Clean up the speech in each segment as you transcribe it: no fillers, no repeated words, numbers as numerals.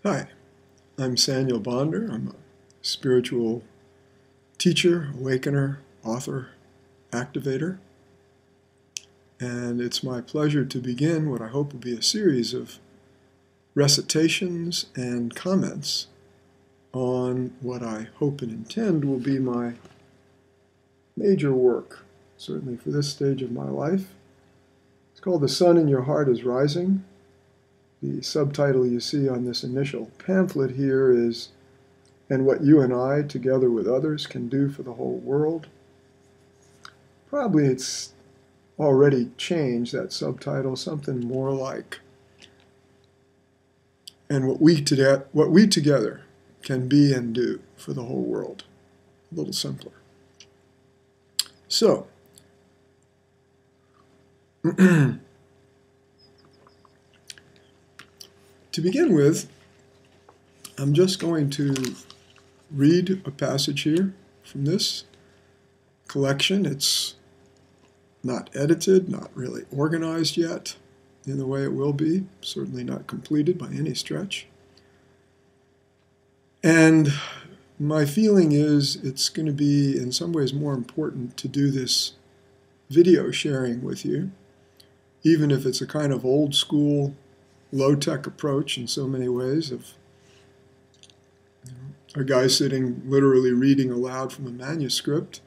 Hi, I'm Samuel Bonder. I'm a spiritual teacher, awakener, author, activator, and it's my pleasure to begin what I hope will be a series of recitations and comments on what I hope and intend will be my major work, certainly for this stage of my life. It's called The Sun in Your Heart is Rising. The subtitle you see on this initial pamphlet here is "And What You and I, Together with Others, Can Do for the Whole World." Probably it's already changed, that subtitle, something more like "And what we together can be and do for the whole world." A little simpler. So, to begin with, I'm just going to read a passage here from this collection. It's not edited, not really organized yet in the way it will be, certainly not completed by any stretch. And my feeling is it's going to be in some ways more important to do this video sharing with you, even if it's a kind of old school, low-tech approach in so many ways of a guy sitting literally reading aloud from a manuscript.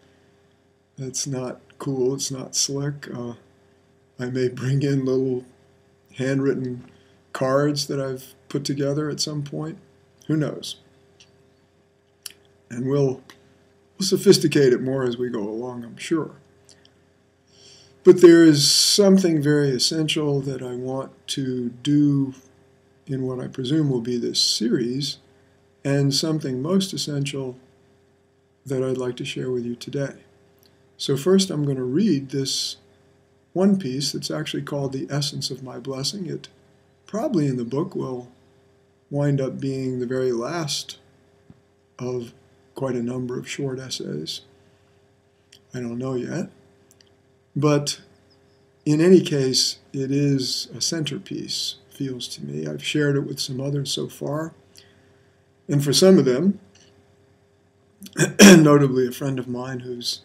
That's not cool, it's not slick. I may bring in little handwritten cards that I've put together at some point. Who knows? And we'll sophisticate it more as we go along, I'm sure. But there is something very essential that I want to do in what I presume will be this series, and something most essential that I'd like to share with you today. So first I'm going to read this one piece that's actually called "The Essence of My Blessing." It probably in the book will wind up being the very last of quite a number of short essays. I don't know yet. But in any case, it is a centerpiece, feels to me. I've shared it with some others so far. And for some of them, notably a friend of mine who's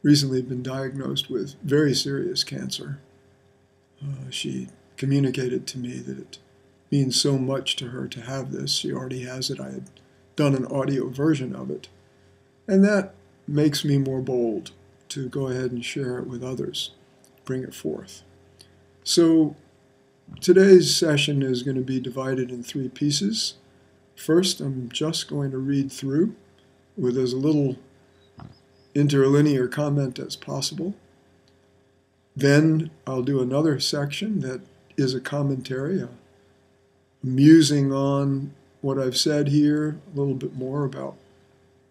recently been diagnosed with very serious cancer, she communicated to me that it means so much to her to have this. She already has it. I had done an audio version of it. And that makes me more bold to go ahead and share it with others, bring it forth. So today's session is going to be divided in three pieces. First, I'm just going to read through with as little interlinear comment as possible. Then I'll do another section that is a commentary, musing on what I've said here, a little bit more about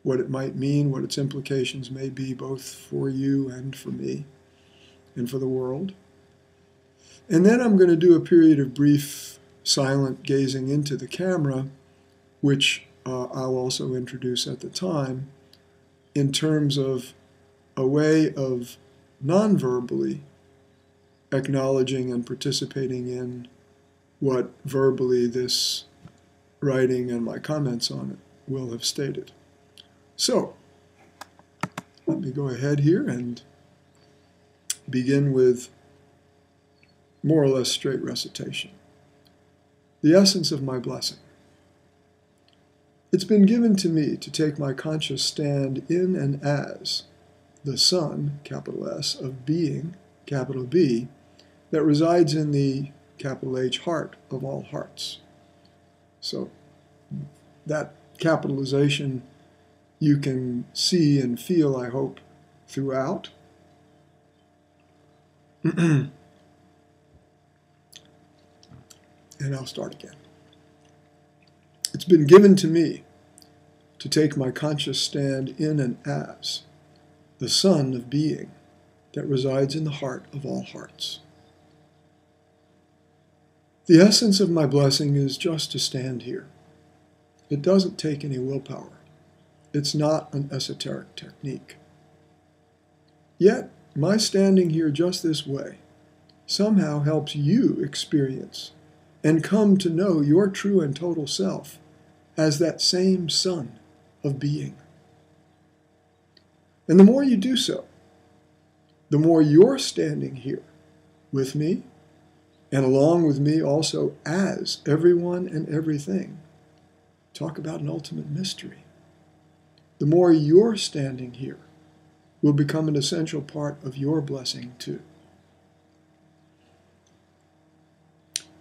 what it might mean, what its implications may be, both for you and for me and for the world. And then I'm going to do a period of brief, silent gazing into the camera, which I'll also introduce at the time, in terms of a way of non-verbally acknowledging and participating in what verbally this writing and my comments on it will have stated. So, let me go ahead here and begin with more or less straight recitation. The essence of my blessing. It's been given to me to take my conscious stand in and as the Sun, capital S, of being, capital B, that resides in the, capital H, heart of all hearts. So, that capitalization you can see and feel, I hope, throughout. And I'll start again. It's been given to me to take my conscious stand in and as the Sun of being that resides in the heart of all hearts. The essence of my blessing is just to stand here. It doesn't take any willpower. It's not an esoteric technique. Yet, my standing here just this way somehow helps you experience and come to know your true and total self as that same sun of being. And the more you do so, the more you're standing here with me, and along with me also as everyone and everything. Talk about an ultimate mystery. The more you're standing here will become an essential part of your blessing too.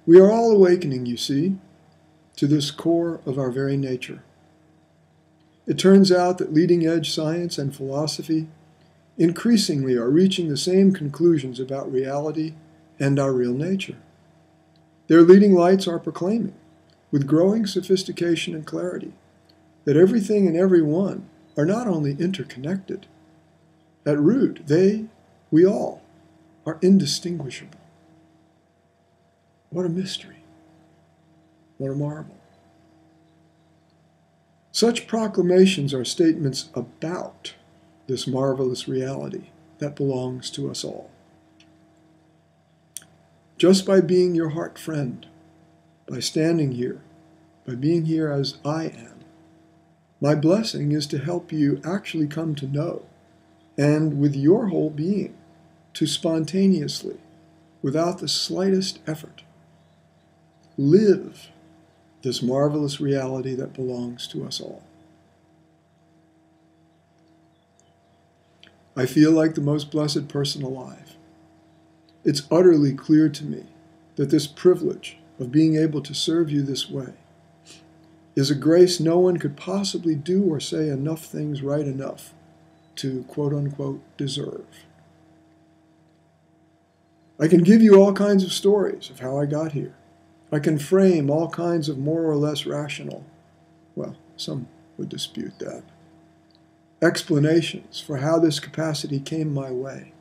We are all awakening, you see, to this core of our very nature. It turns out that leading-edge science and philosophy increasingly are reaching the same conclusions about reality and our real nature. Their leading lights are proclaiming, with growing sophistication and clarity, that everything and everyone are not only interconnected. At root, we all, are indistinguishable. What a mystery. What a marvel. Such proclamations are statements about this marvelous reality that belongs to us all. Just by being your heart friend, by standing here, by being here as I am, my blessing is to help you actually come to know, and with your whole being, to spontaneously, without the slightest effort, live this marvelous reality that belongs to us all. I feel like the most blessed person alive. It's utterly clear to me that this privilege of being able to serve you this way is a grace no one could possibly do or say enough things right enough to, quote-unquote, deserve. I can give you all kinds of stories of how I got here. I can frame all kinds of more or less rational, well, some would dispute that, explanations for how this capacity came my way.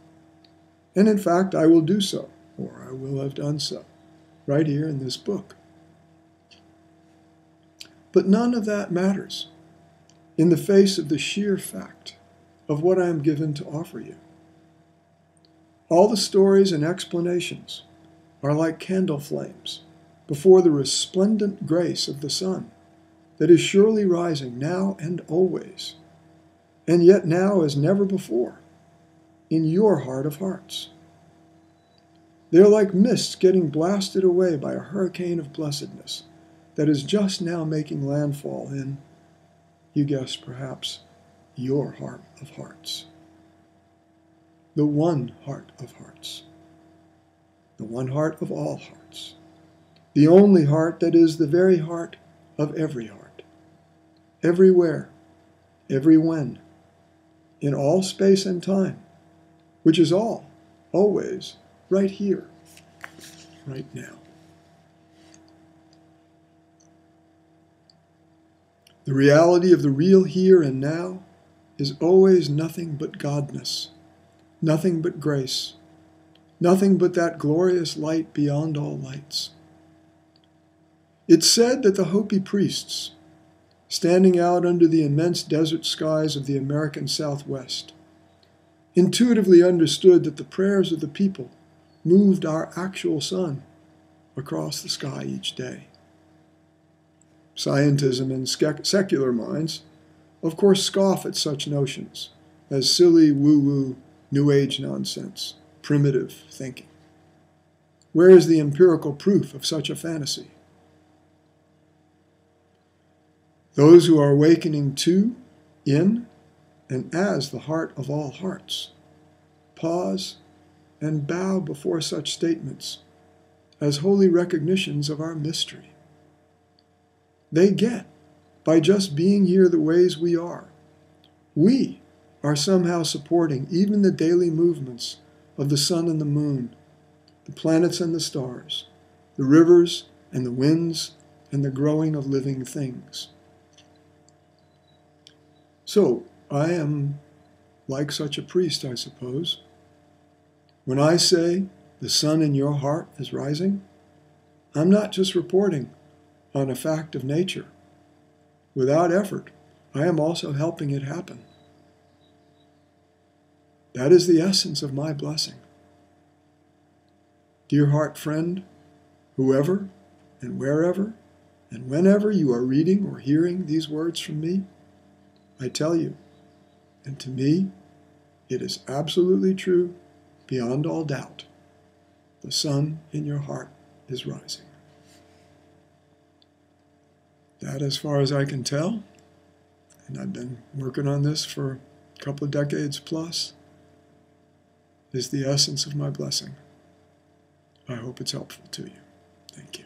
And in fact, I will do so, or I will have done so, right here in this book. But none of that matters in the face of the sheer fact of what I am given to offer you. All the stories and explanations are like candle flames before the resplendent grace of the sun that is surely rising now and always, and yet now as never before, in your heart of hearts. They're like mists getting blasted away by a hurricane of blessedness that is just now making landfall in, you guessed perhaps, your heart of hearts. The one heart of hearts. The one heart of all hearts. The only heart that is the very heart of every heart. Everywhere, every when, in all space and time, which is all, always, right here, right now. The reality of the real here and now is always nothing but Godness, nothing but grace, nothing but that glorious light beyond all lights. It's said that the Hopi priests, standing out under the immense desert skies of the American Southwest, intuitively understood that the prayers of the people moved our actual sun across the sky each day. Scientism and secular minds, of course, scoff at such notions as silly, woo-woo, New Age nonsense, primitive thinking. Where is the empirical proof of such a fantasy? Those who are awakening to, in, and as the heart of all hearts, pause and bow before such statements as holy recognitions of our mystery. They get, by just being here the ways we are, we are somehow supporting even the daily movements of the sun and the moon, the planets and the stars, the rivers and the winds, and the growing of living things. So, I am like such a priest, I suppose. When I say the sun in your heart is rising, I'm not just reporting on a fact of nature. Without effort, I am also helping it happen. That is the essence of my blessing. Dear heart friend, whoever And wherever and whenever you are reading or hearing these words from me, I tell you, and to me, it is absolutely true, beyond all doubt. The sun in your heart is rising. That, as far as I can tell, and I've been working on this for a couple of decades plus, is the essence of my blessing. I hope it's helpful to you. Thank you.